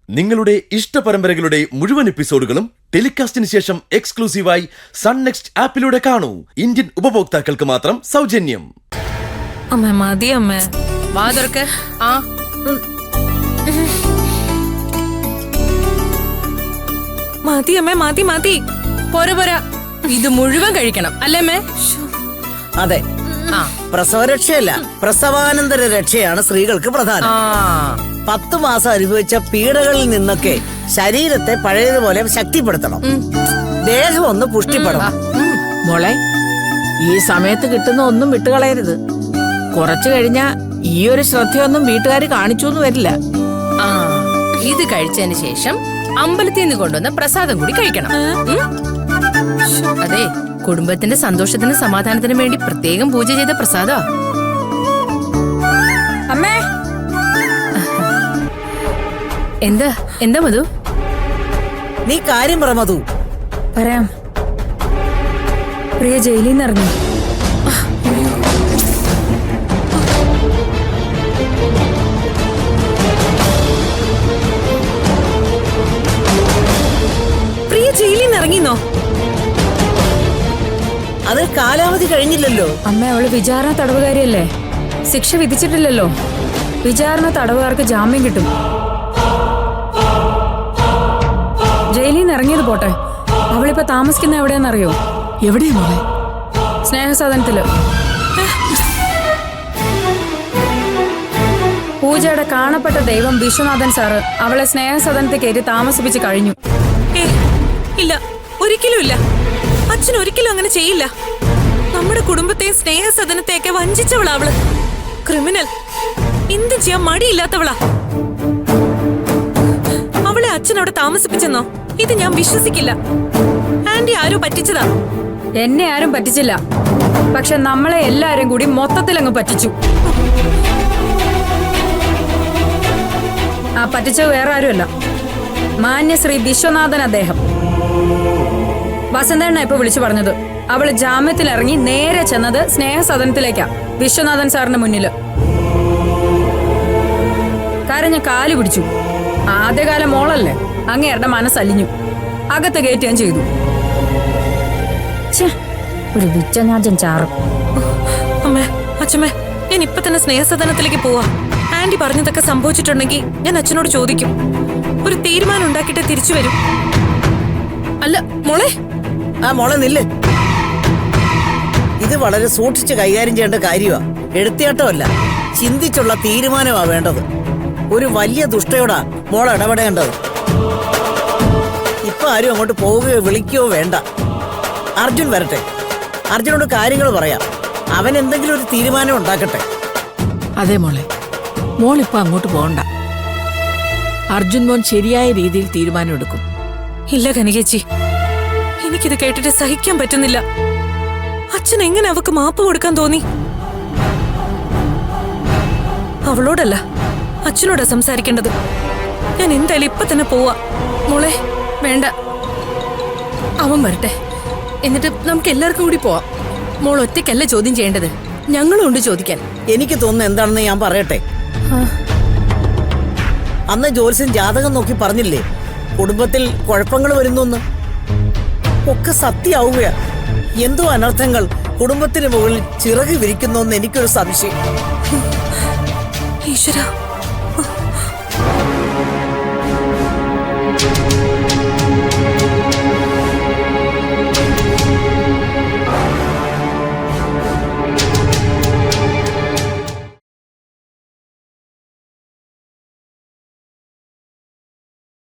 നിങ്ങളുടെ ഇഷ്ട പരമ്പരകളുടെ മുഴുവൻ എപ്പിസോഡുകളും ടെലികാസ്റ്റിന് ശേഷം എക്സ്ക്ലൂസീവായി സൺ നെക്സ്റ്റ് ആപ്പിലൂടെ കാണൂ. ഇന്ത്യൻ ഉപഭോക്താക്കൾക്ക് മാത്രം സൗജന്യം. അമ്മ മതി അമ്മ. വാതുറക്ക്. ആ മതി അമ്മ, മതി മതി. പോര പോര, ഇത് മുഴുവൻ കഴിക്കണം അല്ലേ അമ്മേ? അതെ, പ്രസവരക്ഷയല്ല, പ്രസവാനന്തര രക്ഷയാണ് സ്ത്രീകൾക്ക് പ്രധാനം. 10 മാസം അനുഭവിച്ച പീഡകളിൽ നിന്നൊക്കെ ശരീരത്തെ പഴയതുപോലെ ശക്തിപ്പെടുത്തണം, ദേഹം ഒന്ന് പുഷ്ടിപ്പെടണം. മോളെ, ഈ സമയത്ത് കിട്ടുന്ന ഒന്നും വിട്ടുകളയരുത്. കുറച്ചു കഴിഞ്ഞാ ഈ ഒരു ശ്രദ്ധയൊന്നും വീട്ടുകാര് കാണിച്ചു എന്ന് വരില്ല. ഇത് കഴിച്ചതിന് ശേഷം അമ്പലത്തിൽ നിന്ന് കൊണ്ടുവന്ന പ്രസാദം കൂടി കഴിക്കണം. അതെ, കുടുംബത്തിന്റെ സന്തോഷത്തിനും സമാധാനത്തിനും വേണ്ടി പ്രത്യേകം പൂജ ചെയ്ത പ്രസാദാ. അമ്മേ, എന്താ എന്താ മധു? നീ കാര്യം പറ മധു. പറയാം. പ്രിയ ജയിലിൽ നിന്ന് ഇറങ്ങി. പ്രിയ ജയിലിൽ നിന്ന് ഇറങ്ങിന്നോ? അത് കാലാവധി കഴിഞ്ഞില്ലല്ലോ. അമ്മ, അവള് വിചാരണ തടവുകാരിയല്ലേ, ശിക്ഷ വിധിച്ചിട്ടില്ലല്ലോ. വിചാരണ തടവുകാർക്ക് ജാമ്യം കിട്ടും. ജയിലിൽ നിന്ന് ഇറങ്ങിയത് പോട്ടെ, അവളിപ്പോ താമസിക്കുന്ന എവിടെയാന്നറിയോ? എവിടെയാ മോളെ? സ്നേഹസദനത്തില്. പൂജയുടെ കാണപ്പെട്ട ദൈവം വിശ്വനാഥൻ സാറ് അവളെ സ്നേഹസദനത്തിൽ കയറ്റി താമസിപ്പിച്ച് കഴിഞ്ഞു. ഇല്ല, ഒരിക്കലും ഇല്ല. അച്ഛൻ ഒരിക്കലും അങ്ങനെ ചെയ്യില്ല. നമ്മുടെ കുടുംബത്തെ സ്നേഹസദനത്തെയൊക്കെ വഞ്ചിച്ചവളാ അവള്. ക്രിമിനൽ, എന്തും ചെയ്യാൻ മടിയില്ലാത്തവളാ. അവളെ അച്ഛൻ അവിടെ താമസിപ്പിച്ചെന്നോ? ഇത് ഞാൻ വിശ്വസിക്കില്ല. ആന്റി ആരോ പറ്റിച്ചതാ. എന്നെ ആരും പറ്റിച്ചില്ല, പക്ഷെ നമ്മളെ എല്ലാരും കൂടി മൊത്തത്തിൽ അങ്ങ് പറ്റിച്ചു. ആ പറ്റിച്ചത് വേറെ ആരുമല്ല, മാന്യശ്രീ വിശ്വനാഥൻ അദ്ദേഹം. വസന്തണ്ണ ഇപ്പൊ വിളിച്ചു പറഞ്ഞത് അവള് ജാമ്യത്തിൽ ഇറങ്ങി നേരെ ചെന്നത് സ്നേഹസദനത്തിലേക്കാ, വിശ്വനാഥൻ സാറിന്റെ മുന്നില്. കരഞ്ഞ് കാല് പിടിച്ചു. ആദ്യകാല മോളല്ലേ, അങ്ങേരുടെ മനസ്സലിഞ്ഞു. അകത്ത് കയറ്റുകയും ചെയ്തു. ഒരു വിച്ചനാജൻ ചാറും. അമ്മേ, അച്ഛമ്മേ, ഞാൻ ഇപ്പൊ തന്നെ സ്നേഹസദനത്തിലേക്ക് പോവാ. ആന്റി പറഞ്ഞതൊക്കെ സംഭവിച്ചിട്ടുണ്ടെങ്കിൽ ഞാൻ അച്ഛനോട് ചോദിക്കും. ഒരു തീരുമാനം ഉണ്ടാക്കിയിട്ട് തിരിച്ചു വരും. അല്ല മോളെ. മോളെ നില്ല്. ഇത് വളരെ സൂക്ഷിച്ച് കൈകാര്യം ചെയ്യേണ്ട കാര്യമാ. എടുത്തിയാട്ടമല്ല, ചിന്തിച്ചുള്ള തീരുമാനമാ വേണ്ടത്. ഒരു വലിയ ദുഷ്ടയോടാ മോൾ ഇടപെടേണ്ടത്. ഇപ്പൊ ആരും അങ്ങോട്ട് പോവുകയോ വിളിക്കുകയോ വേണ്ട. അർജുൻ വരട്ടെ, അർജുനോട് കാര്യങ്ങൾ പറയാം. അവൻ എന്തെങ്കിലും ഒരു തീരുമാനം ഉണ്ടാക്കട്ടെ. അതെ മോളെ, മോളിപ്പോ അങ്ങോട്ട് പോകണ്ട. അർജുൻ മോൻ ശരിയായ രീതിയിൽ തീരുമാനം എടുക്കും. ഇല്ല കനികേച്ചി, എനിക്കിത് കേട്ടിട്ട് സഹിക്കാൻ പറ്റുന്നില്ല. അച്ഛൻ എങ്ങനെ അവക്ക് മാപ്പ് കൊടുക്കാൻ തോന്നി? അവളോടല്ല, അച്ഛനോടാ സംസാരിക്കേണ്ടത്. ഞാൻ എന്തായാലും ഇപ്പൊ തന്നെ പോവാ. മോളെ വേണ്ട, അവൻ വരട്ടെ, എന്നിട്ട് നമുക്ക് എല്ലാവർക്കും കൂടി പോവാം. മോൾ ഒറ്റയ്ക്കല്ല ചോദ്യം ചെയ്യേണ്ടത്, ഞങ്ങളും ഉണ്ട് ചോദിക്കാൻ. എനിക്ക് തോന്നുന്നു എന്താണെന്ന് ഞാൻ പറയട്ടെ. അന്ന് ജോത്സ്യൻ ജാതകം നോക്കി പറഞ്ഞില്ലേ കുടുംബത്തിൽ കുഴപ്പങ്ങൾ വരുന്നു. ഒക്കെ സത്യമാവുകയാ. എന്തോ അനർത്ഥങ്ങൾ കുടുംബത്തിന് മുകളിൽ ചിറക് വിരിക്കുന്നു എന്ന് എനിക്കൊരു സംശയം. ഈശ്വര,